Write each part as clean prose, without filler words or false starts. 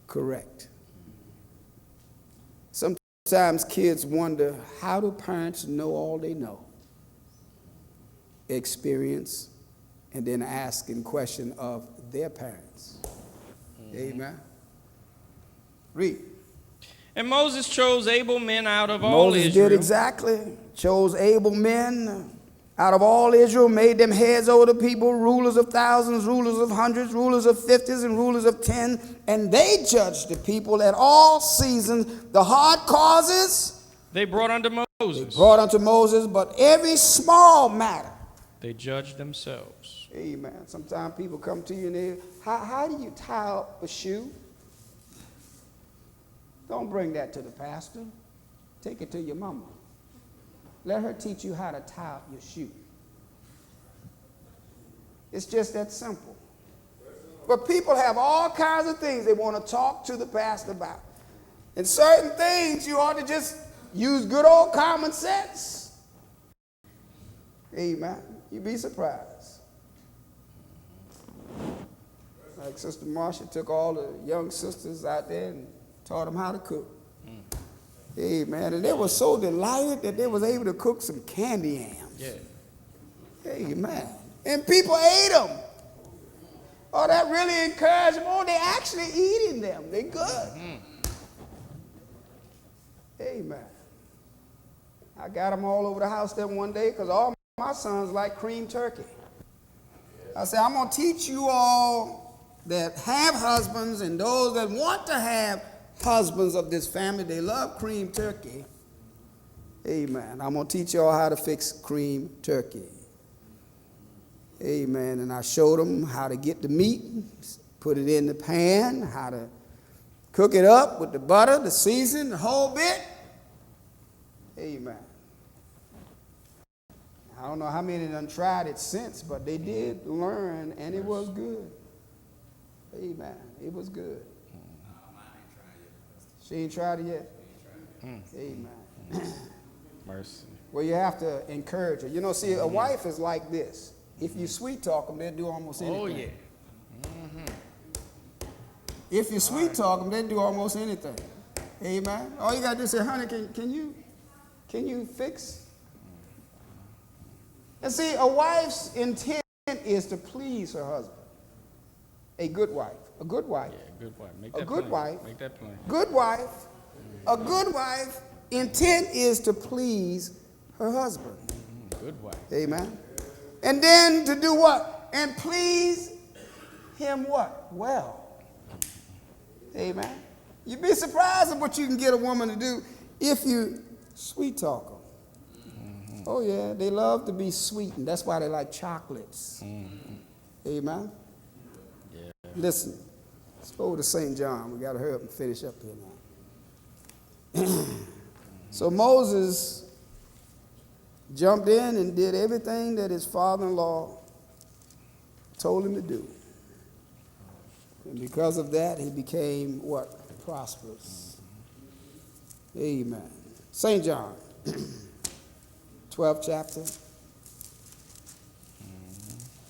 correct. Sometimes kids wonder, how do parents know all they know? Experience, and then asking question of their parents. Amen. Read. And Moses chose able men out of all Israel. Moses did exactly. Chose able men out of all Israel, made them heads over the people, rulers of thousands, rulers of hundreds, rulers of fifties, and rulers of 10. And they judged the people at all seasons. The hard causes they brought unto Moses. But every small matter they judged themselves. Amen. Sometimes people come to you and they, how do you tie up a shoe? Don't bring that to the pastor. Take it to your mama. Let her teach you how to tie up your shoe. It's just that simple. But people have all kinds of things they want to talk to the pastor about. And certain things you ought to just use good old common sense. Amen. You'd be surprised. Like Sister Marsha took all the young sisters out there and taught them how to cook. Amen. And they were so delighted that they was able to cook some candy yams. Yeah. Amen. And people ate them. Oh, that really encouraged them. Oh, they actually eating them. They good. Amen. I got them all over the house that one day because all my sons like cream turkey. I said, I'm going to teach you all that have husbands and those that want to have husbands of this family, they love cream turkey. Amen. I'm going to teach you all how to fix cream turkey. Amen. And I showed them how to get the meat, put it in the pan, how to cook it up with the butter, the season, the whole bit. Amen. I don't know how many done tried it since, but they did learn, and it was good. Amen. It was good. She ain't tried it yet? Amen. Mercy. Well, you have to encourage her. You know, see, a wife is like this. If you sweet talk them, they'll do almost anything. Oh, yeah. If you sweet talk them, they'll do almost anything. Amen. All you got to do is say, honey, can you fix? And see, a wife's intent is to please her husband. A good wife. A good wife. Yeah, good wife. Make a that good plain. wife. Make that plain. Good wife. A good wife intent is to please her husband. Good wife. Amen. And then to do what? And please him what? Well. Amen. You'd be surprised at what you can get a woman to do if you sweet talk them. Oh yeah, they love to be sweetened. That's why they like chocolates. Amen. Yeah. Listen, let's go to St. John. We got to hurry up and finish up here now. So Moses jumped in and did everything that his father-in-law told him to do. And because of that, he became what? Prosperous. Amen. St. John, 12th chapter,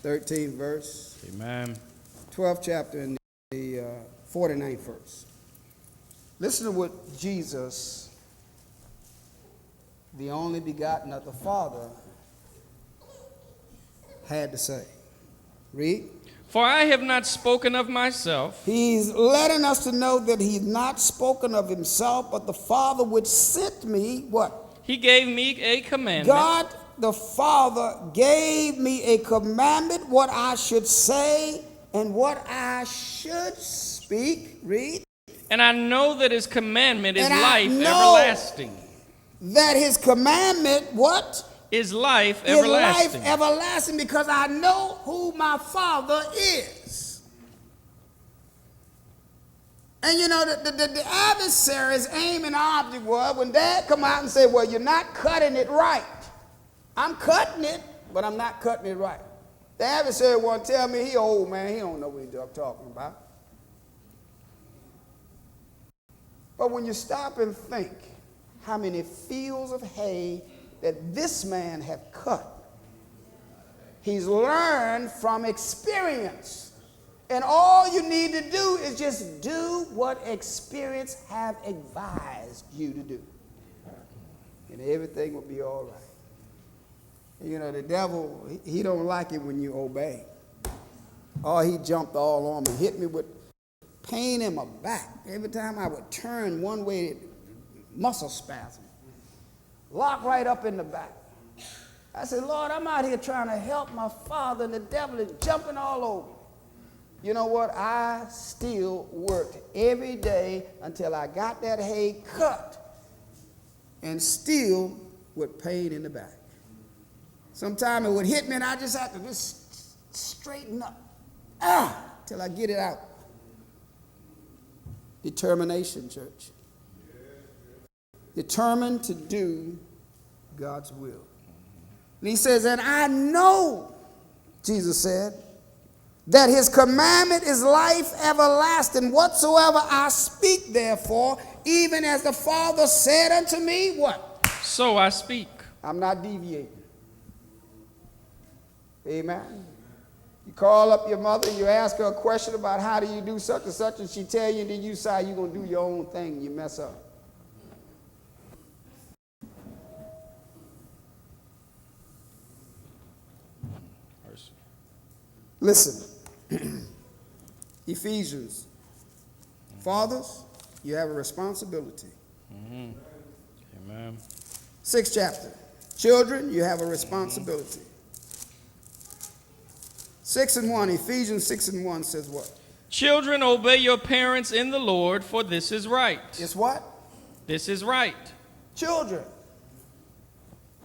13th verse. Amen. 12th chapter and the 49th verse. Listen to what Jesus, the only begotten of the Father, had to say. Read. For I have not spoken of myself. He's letting us to know that he's not spoken of himself, but the Father which sent me, what? He gave me a commandment. God the Father gave me a commandment, what I should say and what I should speak. Read. And I know that his commandment is And life I know everlasting. That his commandment, what? Is life Is everlasting. life everlasting, because I know who my Father is. And you know, the adversary's aim and object was when Dad come out and say, well, you're not cutting it right. I'm cutting it, but I'm not cutting it right. The adversary want to tell me he old, man. He don't know what he's talking about. But when you stop and think how many fields of hay that this man have cut, he's learned from experience And all you need to do is just do what experience have advised you to do. And everything will be all right. You know, the devil, he don't like it when you obey. Oh, he jumped all on me, hit me with pain in my back. Every time I would turn one way, muscle spasm. Lock right up in the back. I said, Lord, I'm out here trying to help my father, and the devil is jumping all over. You know what? I still worked every day until I got that hay cut, and still with pain in the back. Sometimes it would hit me, and I just have to just straighten up till I get it out. Determination, church. Determined to do God's will. And he says, and I know, Jesus said, that his commandment is life everlasting. Whatsoever I speak, therefore, even as the Father said unto me, what? So I speak. I'm not deviating. Amen. You call up your mother, you ask her a question about how do you do such and such, and she tell you, and then you decide you're going to do your own thing, and you mess up. Listen. Ephesians. Fathers, you have a responsibility. Amen. 6th chapter. Children, you have a responsibility. 6:1. Ephesians 6:1 says what? Children, obey your parents in the Lord, for this is right. It's what? This is right. Children,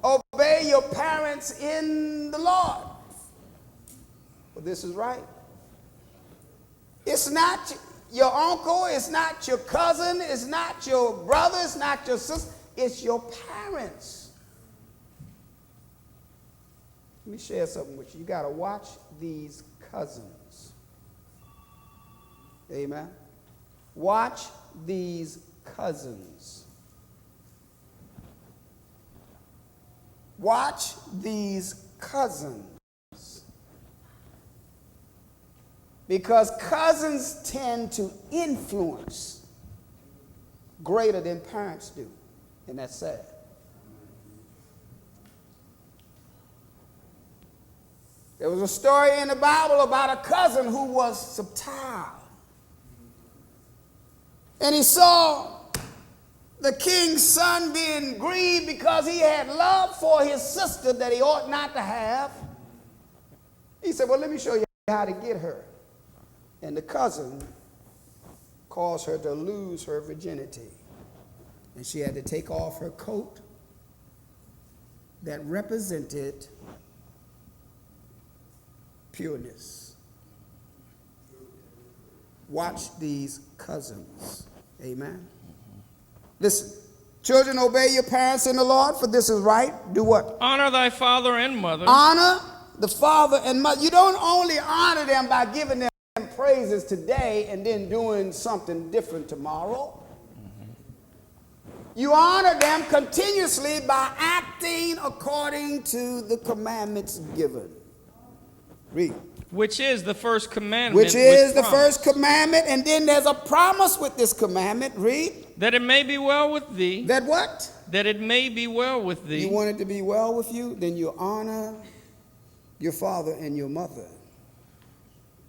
obey your parents in the Lord. Well, this is right. It's not your uncle, it's not your cousin, it's not your brother, it's not your sister, it's your parents. Let me share something with you. You got to watch these cousins. Amen. Watch these cousins. Watch these cousins. Because cousins tend to influence greater than parents do. And that's sad. There was a story in the Bible about a cousin who was subtile. And he saw the king's son being grieved because he had love for his sister that he ought not to have. He said, well, let me show you how to get her. And the cousin caused her to lose her virginity. And she had to take off her coat that represented pureness. Watch these cousins. Amen. Listen. Children, obey your parents in the Lord, for this is right. Do what? Honor thy father and mother. Honor the father and mother. You don't only honor them by giving them praises today and then doing something different tomorrow. You honor them continuously by acting according to the commandments given. Read. Which is the first commandment. Which is the first commandment, and then there's a promise with this commandment. Read. That it may be well with thee. That what? That it may be well with thee. You want it to be well with you? Then you honor your father and your mother.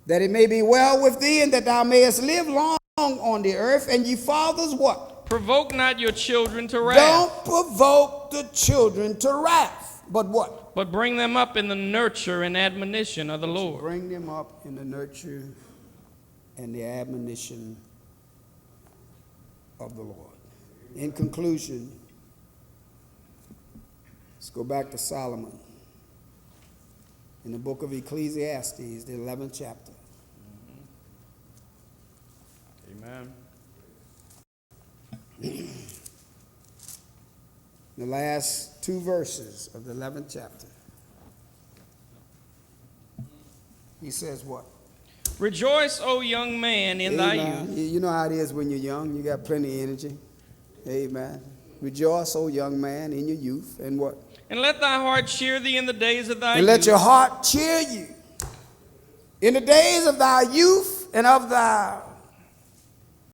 That it may be well with thee, and that thou mayest live long on the earth. And ye fathers, what? Provoke not your children to wrath. Don't provoke the children to wrath. But what? But bring them up in the nurture and admonition of the Lord. Bring them up in the nurture and the admonition of the Lord. In conclusion, let's go back to Solomon. In the book of Ecclesiastes, the 11th chapter. Amen. The last two verses of the 11th chapter. He says what? Rejoice, O young man, in thy Amen. youth. You know how it is when you're young. You got plenty of energy. Amen. Rejoice, O young man, in your youth. And what? And let thy heart cheer thee in the days of thy And youth. let your heart cheer you In the days of thy youth and of thy